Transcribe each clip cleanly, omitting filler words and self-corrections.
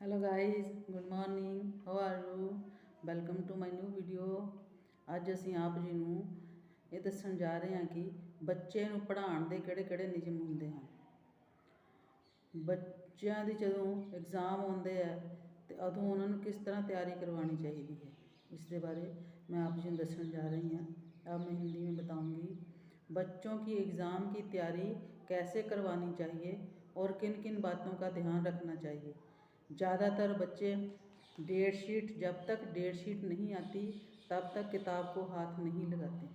Hello guys, good morning, how are you? Welcome to my new video. ਅੱਜ ਅਸੀਂ ਆਪ ਜੀ ਨੂੰ ਇਹ ਦੱਸਣ ਜਾ ਰਹੇ ਹਾਂ ਕਿ ਬੱਚੇ ਨੂੰ ਪੜ੍ਹਾਉਣ ਦੇ ਕਿਹੜੇ-ਕਿਹੜੇ ਨਿਯਮ ਹੁੰਦੇ ਹਨ। ਬੱਚਿਆਂ ਦੀ ਜਦੋਂ ਐਗਜ਼ਾਮ ਆਉਂਦੇ ਆ ਤੇ ਉਦੋਂ ਉਹਨਾਂ ਨੂੰ ਕਿਸ ਤਰ੍ਹਾਂ ਤਿਆਰੀ करवानी चाहिए है, इसके बारे मैं आप जी दसन जा रही हैं। अब मैं हिंदी में बताऊंगी। बच्चों की एग्ज़ाम की तैयारी कैसे करवानी चाहिए और किन किन बातों का ध्यान रखना चाहिए। ज़्यादातर बच्चे जब तक डेट शीट नहीं आती तब तक किताब को हाथ नहीं लगाते,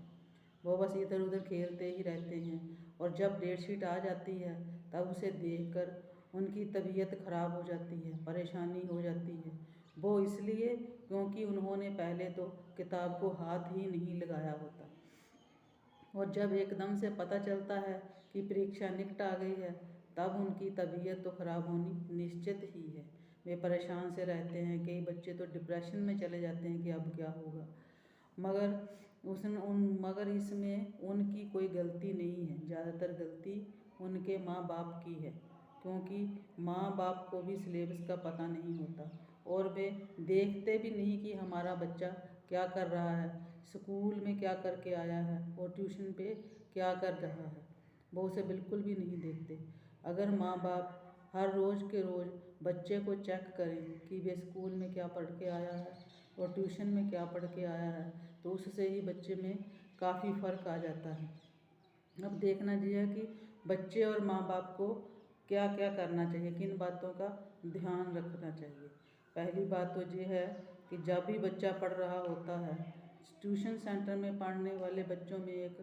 वो बस इधर उधर खेलते ही रहते हैं। और जब डेट शीट आ जाती है तब उसे देखकर उनकी तबीयत ख़राब हो जाती है, परेशानी हो जाती है। वो इसलिए क्योंकि उन्होंने पहले तो किताब को हाथ ही नहीं लगाया होता। और जब एकदम से पता चलता है कि परीक्षा निकट आ गई है तब उनकी तबीयत तो ख़राब होनी निश्चित ही है। वे परेशान से रहते हैं। कई बच्चे तो डिप्रेशन में चले जाते हैं कि अब क्या होगा। मगर इसमें उनकी कोई गलती नहीं है। ज़्यादातर गलती उनके माँ बाप की है, क्योंकि माँ बाप को भी सिलेबस का पता नहीं होता और वे देखते भी नहीं कि हमारा बच्चा क्या कर रहा है, स्कूल में क्या करके आया है और ट्यूशन पे क्या कर रहा है। वो उसे बिल्कुल भी नहीं देखते। अगर माँ बाप हर रोज़ के रोज़ बच्चे को चेक करें कि वे स्कूल में क्या पढ़ के आया है और ट्यूशन में क्या पढ़ के आया है, तो उससे ही बच्चे में काफ़ी फ़र्क आ जाता है। अब देखना चाहिए कि बच्चे और माँ बाप को क्या क्या करना चाहिए, किन बातों का ध्यान रखना चाहिए। पहली बात तो ये है कि जब भी बच्चा पढ़ रहा होता है, ट्यूशन सेंटर में पढ़ने वाले बच्चों में एक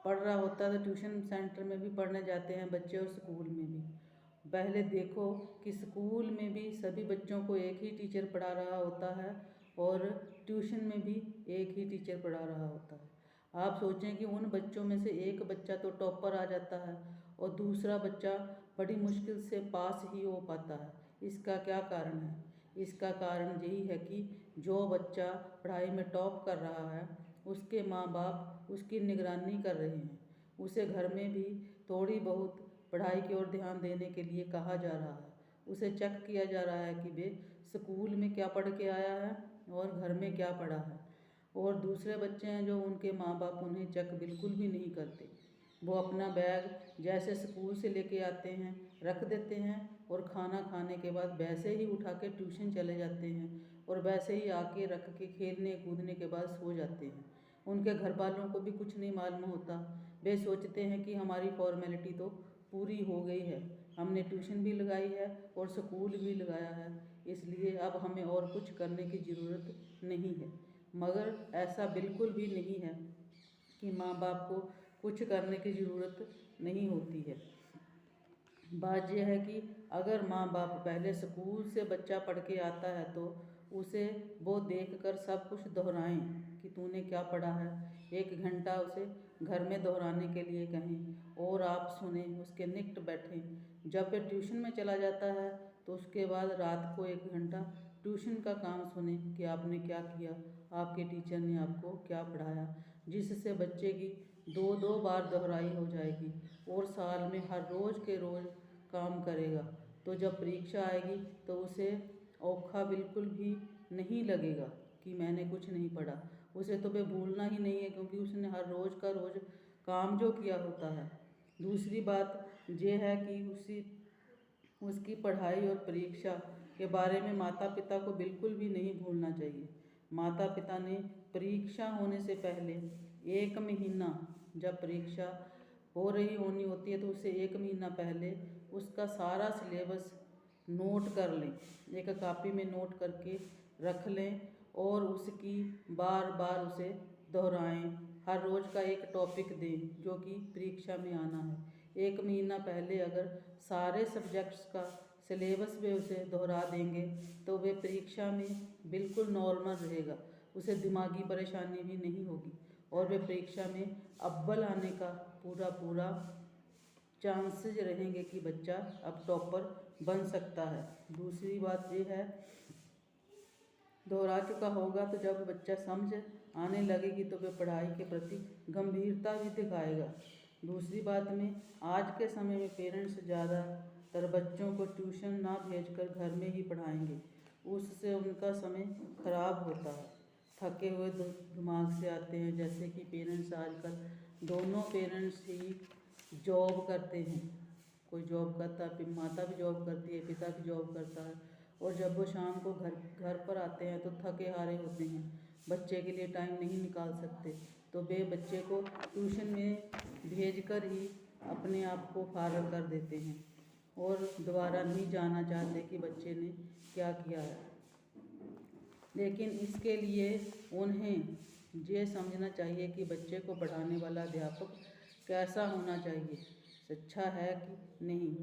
पढ़ रहा होता है तो ट्यूशन सेंटर में भी पढ़ने जाते हैं बच्चे और स्कूल में भी। पहले देखो कि स्कूल में भी सभी बच्चों को एक ही टीचर पढ़ा रहा होता है और ट्यूशन में भी एक ही टीचर पढ़ा रहा होता है। आप सोचें कि उन बच्चों में से एक बच्चा तो टॉपर आ जाता है और दूसरा बच्चा बड़ी मुश्किल से पास ही हो पाता है। इसका क्या कारण है? इसका कारण यही है कि जो बच्चा पढ़ाई में टॉप कर रहा है उसके माँ बाप उसकी निगरानी कर रहे हैं। उसे घर में भी थोड़ी बहुत पढ़ाई की ओर ध्यान देने के लिए कहा जा रहा है। उसे चेक किया जा रहा है कि वे स्कूल में क्या पढ़ के आया है और घर में क्या पढ़ा है। और दूसरे बच्चे हैं जो उनके माँ बाप उन्हें चेक बिल्कुल भी नहीं करते। वो अपना बैग जैसे स्कूल से लेके आते हैं रख देते हैं और खाना खाने के बाद वैसे ही उठा के ट्यूशन चले जाते हैं और वैसे ही आके रख के खेलने कूदने के बाद सो जाते हैं। उनके घर वालों को भी कुछ नहीं मालूम होता। वे सोचते हैं कि हमारी फॉर्मेलिटी तो पूरी हो गई है, हमने ट्यूशन भी लगाई है और स्कूल भी लगाया है, इसलिए अब हमें और कुछ करने की ज़रूरत नहीं है। मगर ऐसा बिल्कुल भी नहीं है कि माँ बाप को कुछ करने की ज़रूरत नहीं होती है। बात यह है कि अगर माँ बाप पहले स्कूल से बच्चा पढ़ के आता है तो उसे वो देखकर सब कुछ दोहराएं कि तूने क्या पढ़ा है। 1 घंटा उसे घर में दोहराने के लिए कहें और आप सुने, उसके निकट बैठें। जब वे ट्यूशन में चला जाता है तो उसके बाद रात को 1 घंटा ट्यूशन का काम सुने कि आपने क्या किया, आपके टीचर ने आपको क्या पढ़ाया, जिससे बच्चे की 2-2 बार दोहराई हो जाएगी और साल में हर रोज़ के रोज़ काम करेगा। तो जब परीक्षा आएगी तो उसे औखा बिल्कुल भी नहीं लगेगा कि मैंने कुछ नहीं पढ़ा। उसे तो वे भूलना ही नहीं है, क्योंकि उसने हर रोज़ का रोज़ काम जो किया होता है। दूसरी बात ये है कि उसकी पढ़ाई और परीक्षा के बारे में माता पिता को बिल्कुल भी नहीं भूलना चाहिए। माता पिता ने परीक्षा होने से पहले 1 महीना, जब परीक्षा हो रही होनी होती है तो उससे 1 महीना पहले उसका सारा सिलेबस नोट कर लें, एक कॉपी में नोट करके रख लें और उसकी बार बार उसे दोहराएं। हर रोज़ का एक टॉपिक दें जो कि परीक्षा में आना है। 1 महीना पहले अगर सारे सब्जेक्ट्स का सिलेबस वे उसे दोहरा देंगे तो वे परीक्षा में बिल्कुल नॉर्मल रहेगा, उसे दिमागी परेशानी भी नहीं होगी और वे परीक्षा में अव्वल आने का पूरा चांसेस रहेंगे कि बच्चा अब टॉपर बन सकता है। दूसरी बात ये है, दोहरा चुका होगा तो जब बच्चा समझ आने लगेगी तो वह पढ़ाई के प्रति गंभीरता भी दिखाएगा। दूसरी बात में आज के समय में पेरेंट्स ज़्यादा तर बच्चों को ट्यूशन ना भेजकर घर में ही पढ़ाएंगे, उससे उनका समय खराब होता है। थके हुए दिमाग से आते हैं। जैसे कि पेरेंट्स आजकल दोनों पेरेंट्स ही जॉब करते हैं, कोई जॉब करता है, माता भी जॉब करती है, पिता भी जॉब करता है, और जब वो शाम को घर पर आते हैं तो थके हारे होते हैं, बच्चे के लिए टाइम नहीं निकाल सकते, तो वे बच्चे को ट्यूशन में भेजकर ही अपने आप को फारग कर देते हैं और दोबारा नहीं जाना चाहते कि बच्चे ने क्या किया है। लेकिन इसके लिए उन्हें ये समझना चाहिए कि बच्चे को पढ़ाने वाला अध्यापक कैसा होना चाहिए, अच्छा है कि नहीं।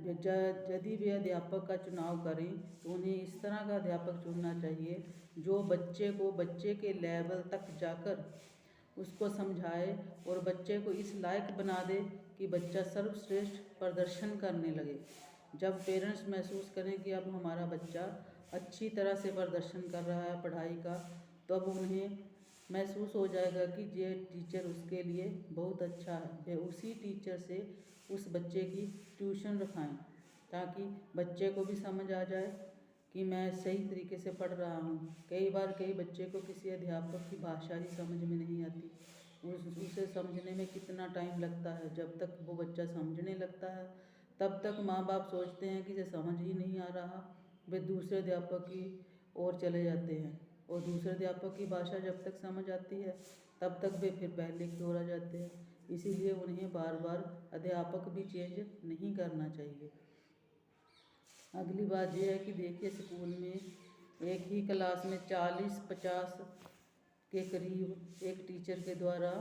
यदि वे अध्यापक का चुनाव करें तो उन्हें इस तरह का अध्यापक चुनना चाहिए जो बच्चे को बच्चे के लेवल तक जाकर उसको समझाए और बच्चे को इस लायक बना दे कि बच्चा सर्वश्रेष्ठ प्रदर्शन करने लगे। जब पेरेंट्स महसूस करें कि अब हमारा बच्चा अच्छी तरह से प्रदर्शन कर रहा है पढ़ाई का, तब उन्हें महसूस हो जाएगा कि ये टीचर उसके लिए बहुत अच्छा है। वे उसी टीचर से उस बच्चे की ट्यूशन रखाएं ताकि बच्चे को भी समझ आ जाए कि मैं सही तरीके से पढ़ रहा हूँ। कई बार कई बच्चे को किसी अध्यापक की भाषा ही समझ में नहीं आती, उसे समझने में कितना टाइम लगता है। जब तक वो बच्चा समझने लगता है तब तक माँ बाप सोचते हैं कि इसे समझ ही नहीं आ रहा, वे दूसरे अध्यापक की ओर चले जाते हैं, और दूसरे अध्यापक की भाषा जब तक समझ आती है तब तक वे फिर पहले की ओर आ जाते हैं। इसीलिए उन्हें बार बार अध्यापक भी चेंज नहीं करना चाहिए। अगली बात यह है कि देखिए, स्कूल में एक ही क्लास में 40-50 के करीब एक टीचर के द्वारा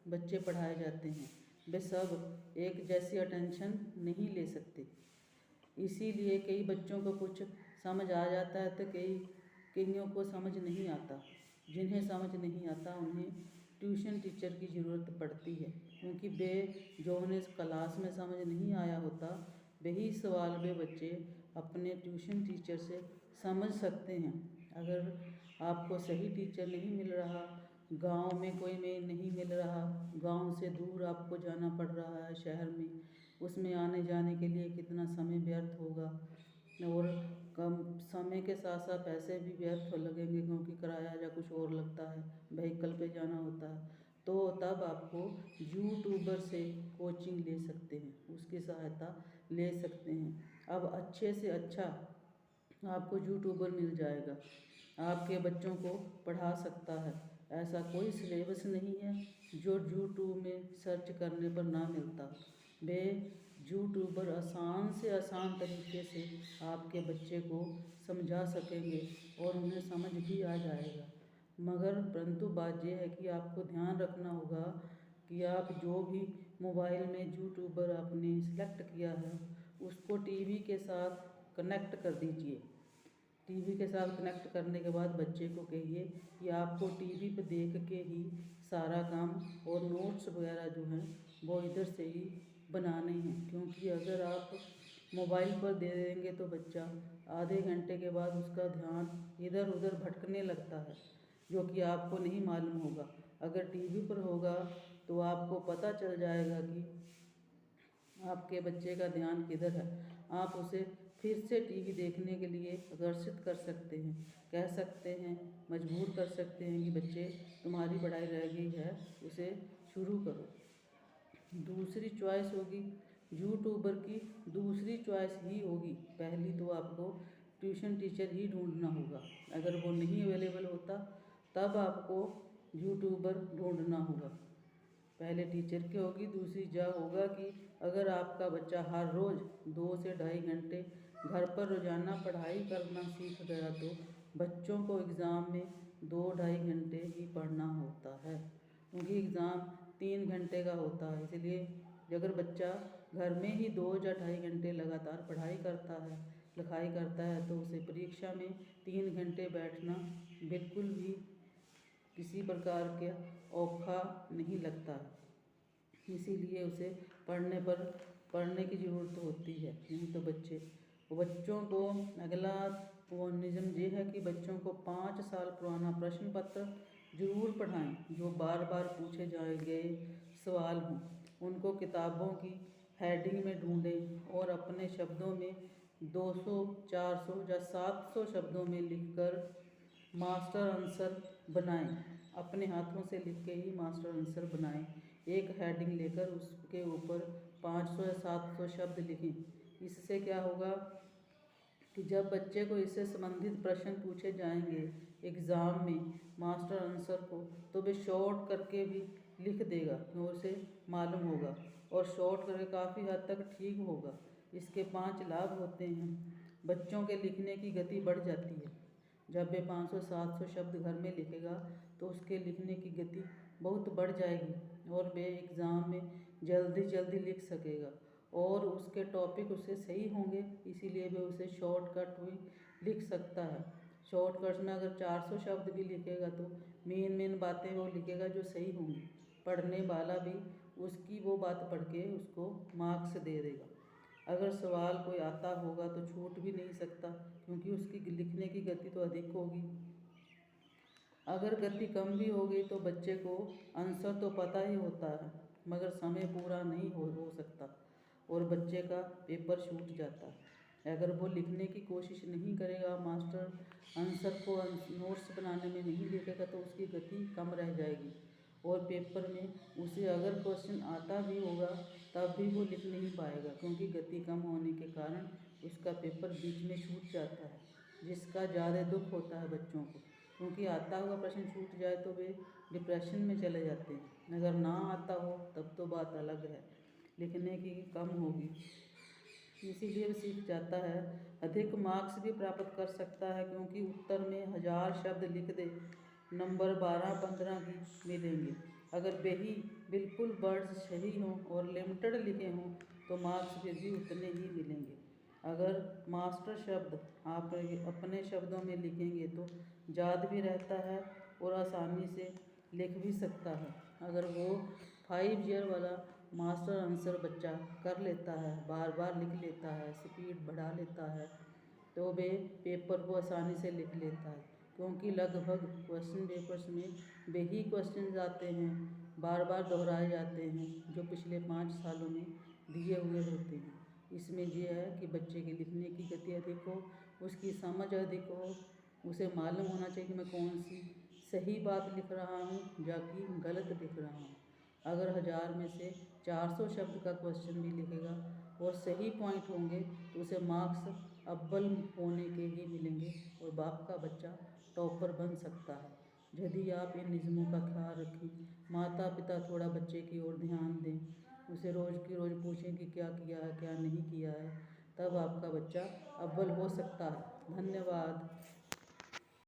बच्चे पढ़ाए जाते हैं। वे सब एक जैसी अटेंशन नहीं ले सकते, इसीलिए कई बच्चों को कुछ समझ आ जाता है तो कईयों को समझ नहीं आता। जिन्हें समझ नहीं आता उन्हें ट्यूशन टीचर की ज़रूरत पड़ती है, क्योंकि वे जो उन्हें क्लास में समझ नहीं आया होता वही सवाल वे बच्चे अपने ट्यूशन टीचर से समझ सकते हैं। अगर आपको सही टीचर नहीं मिल रहा, गांव में कोई में नहीं मिल रहा, गांव से दूर आपको जाना पड़ रहा है शहर में, उसमें आने जाने के लिए कितना समय व्यर्थ होगा, और कम समय के साथ साथ पैसे भी व्यर्थ लगेंगे, क्योंकि किराया या कुछ और लगता है, व्हीकल पे जाना होता है। तो तब आपको यूट्यूबर से कोचिंग ले सकते हैं, उसकी सहायता ले सकते हैं। अब अच्छे से अच्छा आपको यूट्यूबर मिल जाएगा, आपके बच्चों को पढ़ा सकता है। ऐसा कोई सिलेबस नहीं है जो यूट्यूब में सर्च करने पर ना मिलता। वे यूट्यूबर आसान से आसान तरीके से आपके बच्चे को समझा सकेंगे और उन्हें समझ भी आ जाएगा। मगर परंतु बात यह है कि आपको ध्यान रखना होगा कि आप जो भी मोबाइल में यूट्यूबर आपने सेलेक्ट किया है उसको टीवी के साथ कनेक्ट कर दीजिए। टीवी के साथ कनेक्ट करने के बाद बच्चे को कहिए कि आपको टीवी पर देख के ही सारा काम और नोट्स वगैरह जो हैं वो इधर से ही बनाने हैं, क्योंकि अगर आप मोबाइल पर दे देंगे तो बच्चा आधे घंटे के बाद उसका ध्यान इधर उधर भटकने लगता है, जो कि आपको नहीं मालूम होगा। अगर टीवी पर होगा तो आपको पता चल जाएगा कि आपके बच्चे का ध्यान किधर है। आप उसे फिर से टीवी देखने के लिए आकर्षित कर सकते हैं, कह सकते हैं, मजबूर कर सकते हैं कि बच्चे तुम्हारी पढ़ाई रह गई है, उसे शुरू करो। दूसरी चॉइस होगी यूट्यूबर की, दूसरी चॉइस ही होगी, पहली तो आपको ट्यूशन टीचर ही ढूंढना होगा। अगर वो नहीं अवेलेबल होता तब आपको यूट्यूबर ढूंढना होगा। पहले टीचर की होगी, दूसरी यह होगा कि अगर आपका बच्चा हर रोज़ 2 से 2.5 घंटे घर पर रोज़ाना पढ़ाई करना सीख गया तो बच्चों को एग्ज़ाम में 2-2.5 घंटे ही पढ़ना होता है, क्योंकि एग्ज़ाम 3 घंटे का होता है। इसलिए अगर बच्चा घर में ही 2 या 2.5 घंटे लगातार पढ़ाई करता है, लिखाई करता है, तो उसे परीक्षा में 3 घंटे बैठना बिल्कुल भी किसी प्रकार के औखा नहीं लगता। इसीलिए उसे पढ़ने की ज़रूरत होती है। नहीं तो बच्चों को अगला नियम ये है कि बच्चों को 5 साल पुराना प्रश्न पत्र ज़रूर पढ़ाएं, जो बार बार पूछे जाए गए सवाल हों। उनको किताबों की हेडिंग में ढूंढें और अपने शब्दों में 200, 400 या 700 शब्दों में लिखकर मास्टर आंसर बनाएं। अपने हाथों से लिख के ही मास्टर आंसर बनाएं। एक हेडिंग लेकर उसके ऊपर 500 या 700 शब्द लिखें। इससे क्या होगा कि जब बच्चे को इससे संबंधित प्रश्न पूछे जाएंगे एग्ज़ाम में मास्टर आंसर को, तो वे शॉर्ट करके भी लिख देगा और उसे मालूम होगा, और शॉर्ट करके काफ़ी हद तक ठीक होगा। इसके 5 लाभ होते हैं। बच्चों के लिखने की गति बढ़ जाती है। जब वे 500-700 शब्द घर में लिखेगा तो उसके लिखने की गति बहुत बढ़ जाएगी और वे एग्ज़ाम में जल्दी जल्दी लिख सकेगा, और उसके टॉपिक उससे सही होंगे, इसीलिए वे उसे शॉर्टकट भी लिख सकता है। शॉर्टकट में अगर 400 शब्द भी लिखेगा तो मेन बातें वो लिखेगा जो सही होंगी। पढ़ने वाला भी उसकी वो बात पढ़ के उसको मार्क्स दे देगा। अगर सवाल कोई आता होगा तो छूट भी नहीं सकता, क्योंकि उसकी लिखने की गति तो अधिक होगी। अगर गति कम भी होगी तो बच्चे को आंसर तो पता ही होता है, मगर समय पूरा नहीं हो सकता और बच्चे का पेपर छूट जाता है। अगर वो लिखने की कोशिश नहीं करेगा, मास्टर आंसर को नोट्स बनाने में नहीं लिखेगा, तो उसकी गति कम रह जाएगी और पेपर में उसे अगर क्वेश्चन आता भी होगा तब भी वो लिख नहीं पाएगा, क्योंकि गति कम होने के कारण उसका पेपर बीच में छूट जाता है, जिसका ज़्यादा दुख होता है बच्चों को, क्योंकि आता हुआ प्रश्न छूट जाए तो वे डिप्रेशन में चले जाते हैं। अगर ना आता हो तब तो बात अलग है, लिखने की कम होगी, इसीलिए वो सीख जाता है। अधिक मार्क्स भी प्राप्त कर सकता है, क्योंकि उत्तर में 1000 शब्द लिख दे, नंबर 12-15 भी मिलेंगे। अगर वही बिल्कुल वर्ड्स सही हों और लिमिटेड लिखे हों तो मार्क्स फिर भी उतने ही मिलेंगे। अगर मास्टर शब्द आप अपने शब्दों में लिखेंगे तो याद भी रहता है और आसानी से लिख भी सकता है। अगर वो 5 ईयर वाला मास्टर आंसर बच्चा कर लेता है, बार बार लिख लेता है, स्पीड बढ़ा लेता है, तो वे पेपर को आसानी से लिख लेता है, क्योंकि लगभग क्वेश्चन पेपर्स में वही क्वेश्चन आते हैं, बार बार दोहराए जाते हैं, जो पिछले 5 सालों में दिए हुए होते हैं। इसमें यह है कि बच्चे की लिखने की गति अधिक हो, उसकी समझ अधिक हो, उसे मालूम होना चाहिए कि मैं कौन सी सही बात लिख रहा हूँ या कि गलत लिख रहा हूँ। अगर 1000 में से 400 शब्द का क्वेश्चन भी लिखेगा और सही पॉइंट होंगे तो उसे मार्क्स अव्वल होने के ही मिलेंगे और बाप का बच्चा टॉपर बन सकता है। यदि आप इन नियमों का ख्याल रखें, माता पिता थोड़ा बच्चे की ओर ध्यान दें, उसे रोज़ की रोज़ पूछें कि क्या किया है क्या नहीं किया है, तब आपका बच्चा अव्वल हो सकता है। धन्यवाद।